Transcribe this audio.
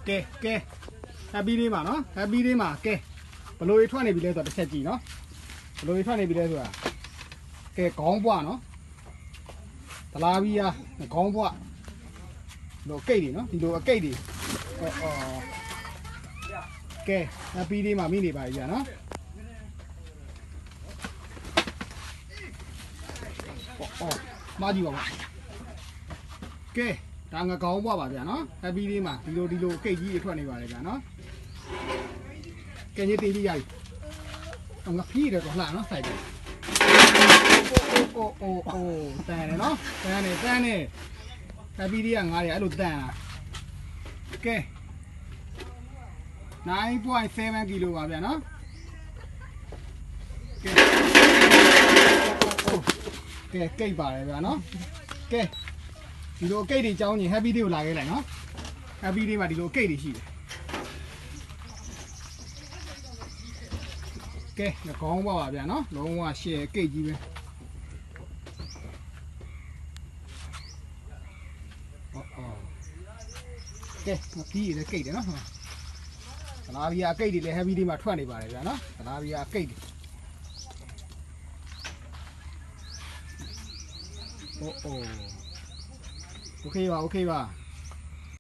ကဲ happy day မှာနော် happy day မှာကဲဘလို့ထွက်နေပြီလဲဆိုတော့တစ်ချက်ကြည့်နော်ဘလို့ထွက်နေပြီလဲဆိုတာကဲခေါင်းပွားနော်တလားပြီးရခေါင်းပွားလို့ကိတ်တွေနော်ဒီလိုအကိတ်တွေကဲ happy day မှာမိနေပါပြီဗျာနော်မာကြည့်ပါဦးကဲဒါငါကောင်းပွားပါဗျာနော် happy day မှာဒီလိုအကိတ်ကြီးတွေထွက်နေပါတယ်ဗျာနော်ကဲညတင်ကြည့်ရည်ငါဖြီးတယ်တော့လှနော်စိုက်တယ်အိုးတန်တယ်နော်တန်နေ happy day ကငါးရအဲ့လိုတန်လာကဲ 9.7 ကီလိုပါဗျာနော်ကဲကိတ်ပါတယ်ဗျာနော်ကဲဒီလိုကိတ်တွေကြောင်းရင် happy day ကိုလာခဲ့လိုက်နော် happy day မှာဒီလိုကိတ်တွေရှိတယ်ကဲခေါင်းပါပါဗျာနော်လုံးဝ share ကိတ်ကြီးပဲကဲပြီးရကိတ်တယ်နော်သလားဘီယာကိတ်တွေလည်း happy day မှာထွက်နေပါတယ်ဗျာနော်သလားဘီယာကိတ်တွေโอเคပါ